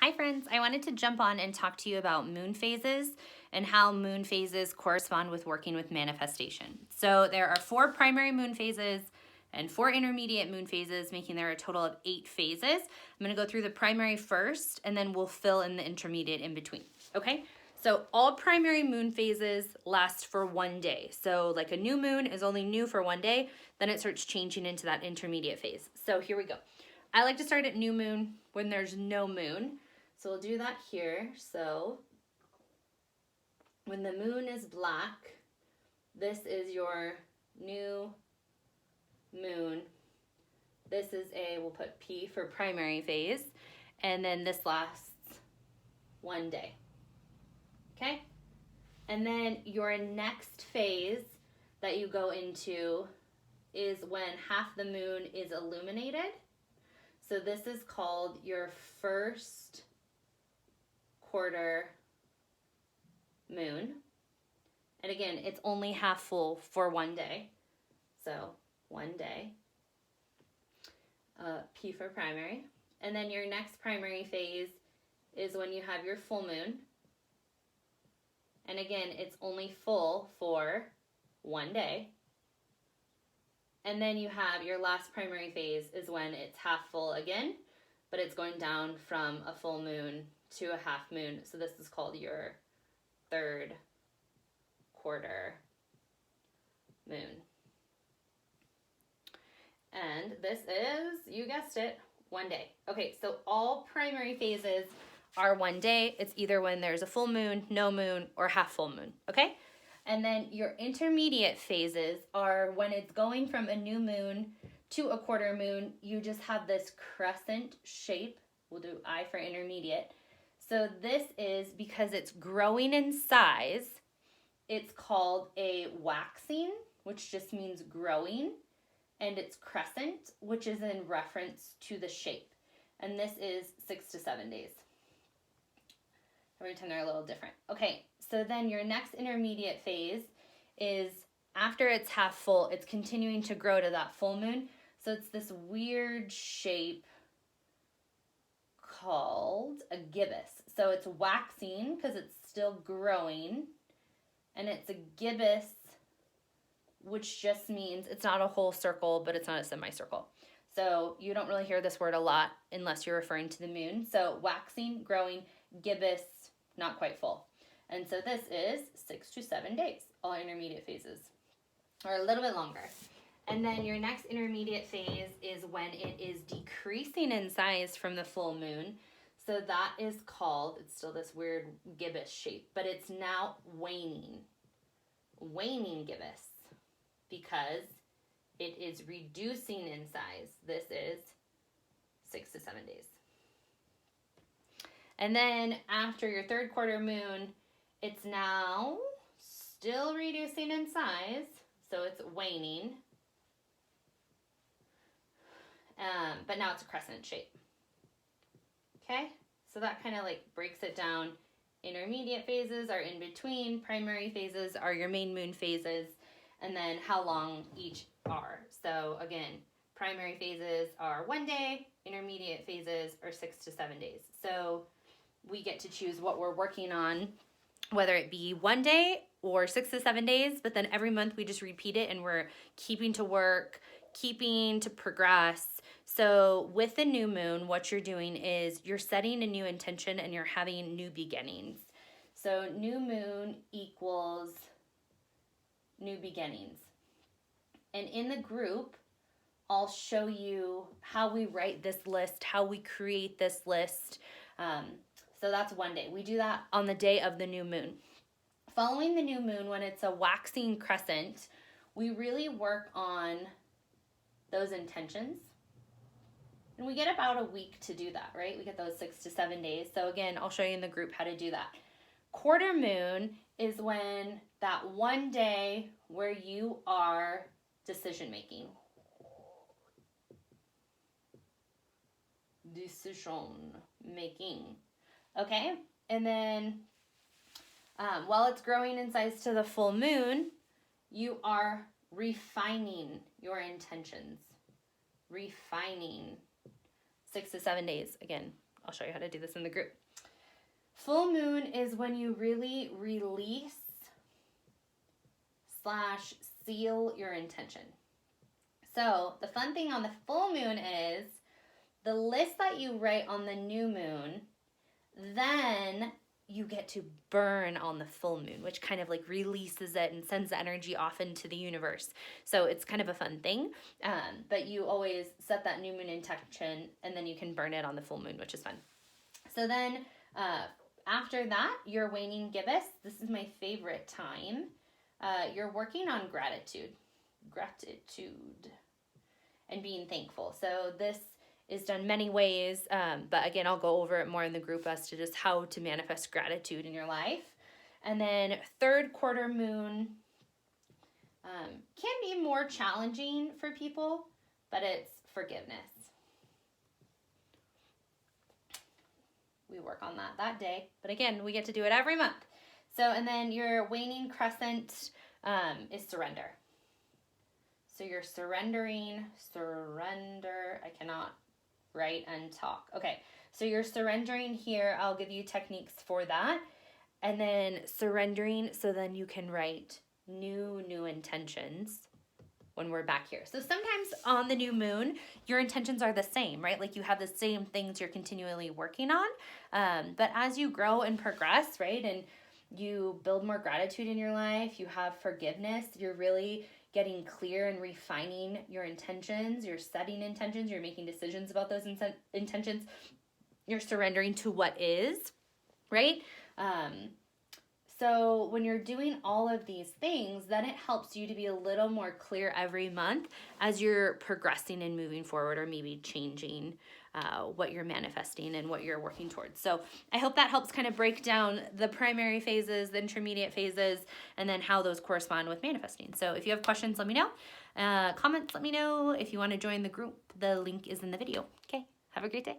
Hi friends, I wanted to jump on and talk to you about moon phases and how moon phases correspond with working with manifestation. So there are 4 primary moon phases and 4 intermediate moon phases, making there a total of 8 phases. I'm gonna go through the primary first and then we'll fill in the intermediate in between, okay? So all primary moon phases last for 1 day. So like a new moon is only new for 1 day, then it starts changing into that intermediate phase. So here we go. I like to start at new moon when there's no moon. So we'll do that here. So when the moon is black, this is your new moon. This is we'll put P for primary phase. And then this lasts 1 day. Okay? And then your next phase that you go into is when half the moon is illuminated. So this is called your first quarter moon. And again, it's only half full for 1 day. So 1 day. P for primary. And then your next primary phase is when you have your full moon. And again, it's only full for 1 day. And then you have your last primary phase is when it's half full again, but it's going down from a full moon to a half moon. So this is called your third quarter moon. And this is, you guessed it, 1 day. Okay, so all primary phases are 1 day. It's either when there's a full moon, no moon, or half full moon, okay? And then your intermediate phases are when it's going from a new moon to a quarter moon, you just have this crescent shape. We'll do I for intermediate. So this is because it's growing in size. It's called a waxing, which just means growing. And it's crescent, which is in reference to the shape. And this is 6 to 7 days. Every time they're a little different. Okay, so then your next intermediate phase is after it's half full, it's continuing to grow to that full moon. So it's this weird shape called a gibbous. So it's waxing because it's still growing. And it's a gibbous, which just means it's not a whole circle, but it's not a semicircle. So you don't really hear this word a lot unless you're referring to the moon. So waxing, growing, gibbous, not quite full. And so this is 6 to 7 days, all intermediate phases, or a little bit longer. And then your next intermediate phase is when it is decreasing in size from the full moon. So that is called, it's still this weird gibbous shape, but it's now waning. Waning gibbous, because it is reducing in size. This is 6 to 7 days. And then after your third quarter moon, it's now still reducing in size. So it's waning. But now it's a crescent shape. Okay? So that kind of like breaks it down. Intermediate phases are in between. Primary phases are your main moon phases. And then how long each are. So again, primary phases are 1 day. Intermediate phases are 6 to 7 days. So we get to choose what we're working on, whether it be 1 day or 6 to 7 days, but then every month we just repeat it and we're keeping to work, keeping to progress. So with the new moon, what you're doing is you're setting a new intention and you're having new beginnings. So new moon equals new beginnings. And in the group, I'll show you how we write this list, how we create this list. So that's 1 day. We do that on the day of the new moon. Following the new moon, when it's a waxing crescent, we really work on those intentions. And we get about a week to do that, right? We get those 6 to 7 days. So again, I'll show you in the group how to do that. Quarter moon is when that 1 day where you are decision making. Decision making. Okay, and then while it's growing in size to the full moon, you are refining your intentions. Refining. 6 to 7 days, again, I'll show you how to do this in the group. Full moon is when you really release / seal your intention. So the fun thing on the full moon is the list that you write on the new moon, then you get to burn on the full moon, which kind of like releases it and sends the energy off into the universe. So it's kind of a fun thing, but you always set that new moon intention and then you can burn it on the full moon, which is fun. So then after that, your waning gibbous. This is my favorite time. You're working on gratitude and being thankful. So this is done many ways, but again, I'll go over it more in the group as to just how to manifest gratitude in your life. And then third quarter moon can be more challenging for people, but it's forgiveness. We work on that day, but again, we get to do it every month. So, and then your waning crescent is surrender. So you're surrendering, I cannot write and talk. Okay, so you're surrendering here. I'll give you techniques for that. And then surrendering, so then you can write new intentions when we're back here. So sometimes on the new moon, your intentions are the same, right? Like you have the same things you're continually working on. But as you grow and progress, right, and you build more gratitude in your life, you have forgiveness, you're really getting clear and refining your intentions, you're setting intentions, you're making decisions about those intentions, you're surrendering to what is, right? So when you're doing all of these things, then it helps you to be a little more clear every month as you're progressing and moving forward, or maybe changing what you're manifesting and what you're working towards. So I hope that helps kind of break down the primary phases, the intermediate phases, and then how those correspond with manifesting. So if you have questions, let me know. Comments, let me know. If you want to join the group, the link is in the video. Okay, have a great day.